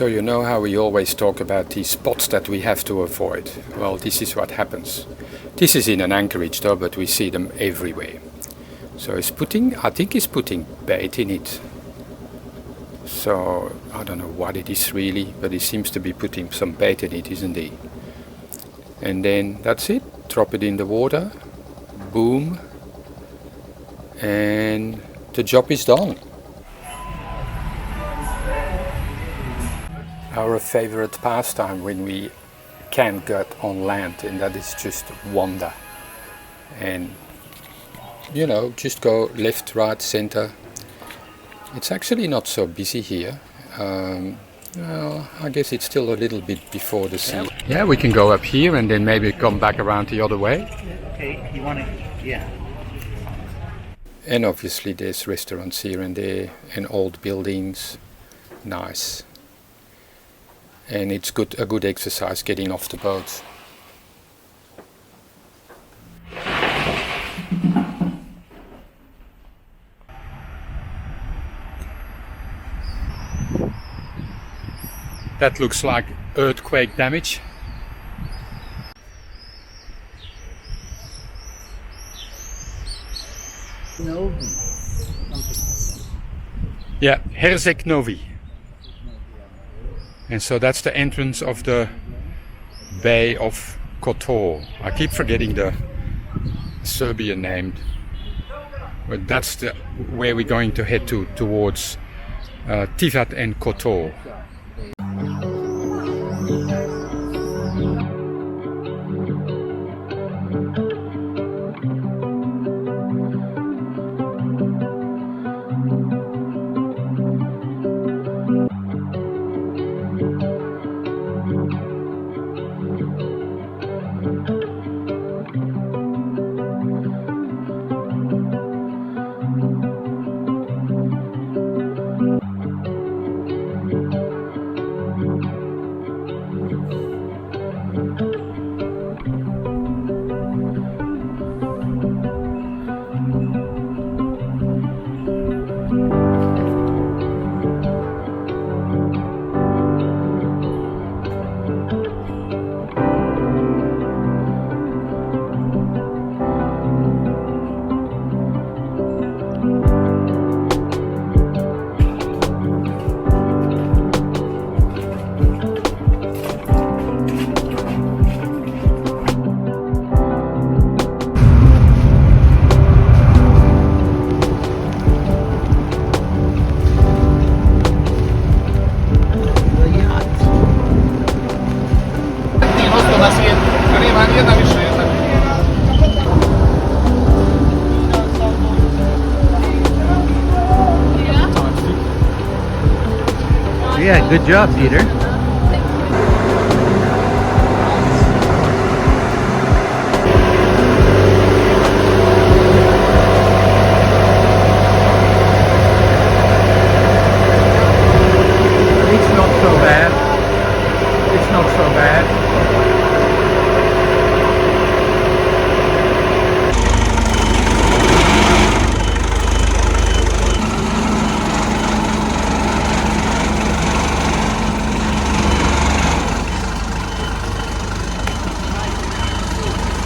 So you know how we always talk about these spots that we have to avoid. Well, this is what happens. This is in an anchorage though, but we see them everywhere. So I think he's putting bait in it. So I don't know what it is really, but he seems to be putting some bait in it, isn't he? And then that's it. Drop it in the water. Boom. And the job is done. Our favorite pastime when we can't get on land, and that is just wander. And you know, just go left, right, center. It's actually not so busy here. Well, I guess it's still a little bit before the sea. Yeah, we can go up here and then maybe come back around the other way. Okay, you want to, yeah. And obviously there's restaurants here and there and old buildings. Nice. And it's a good exercise getting off the boat. That looks like earthquake damage. Novi. Yeah, Herzeg Novi. And so that's the entrance of the Bay of Kotor. I keep forgetting the Serbian name. But that's where we're going to head towards Tivat and Kotor. Yeah, good job, Peter. It's not so bad. It's not so bad.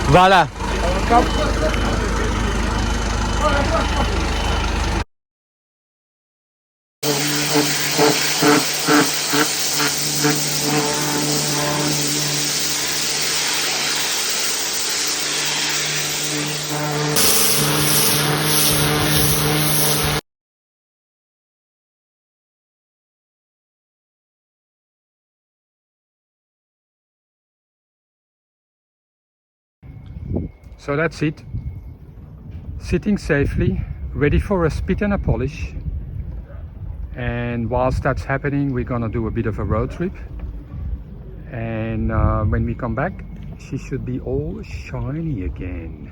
Voilà. So that's it. Sitting safely, ready for a spit and a polish. And whilst that's happening, we're gonna do a bit of a road trip. And when we come back, she should be all shiny again.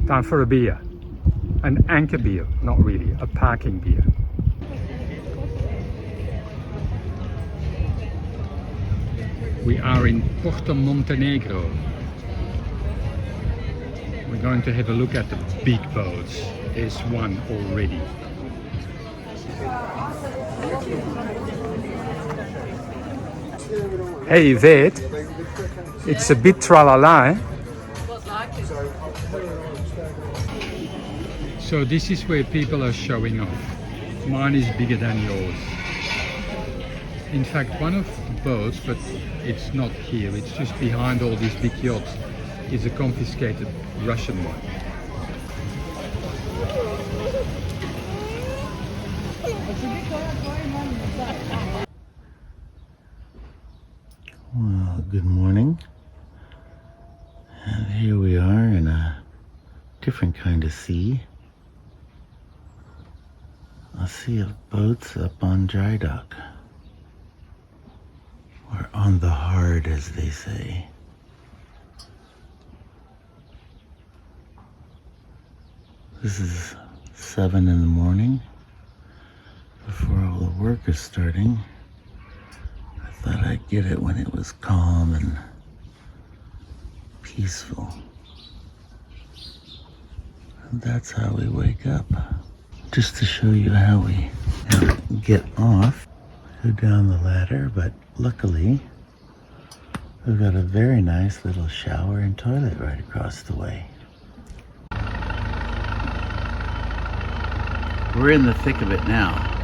Time for a beer. An anchor beer, not really, a parking beer. We are in Porto Montenegro. We're going to have a look at the big boats. There's one already. Hey Yvette, it's a bit tralala, eh? So this is where people are showing off. Mine is bigger than yours. In fact, one of the boats, but it's not here, it's just behind all these big yachts, is a confiscated Russian one. Well, good morning. And here we are in a different kind of sea. A sea of boats up on dry dock. Or on the hard, as they say. This is 7 in the morning, before all the work is starting. I thought I'd get it when it was calm and peaceful. And that's how we wake up. Just to show you how we get off, go down the ladder, but luckily we've got a very nice little shower and toilet right across the way. We're in the thick of it now.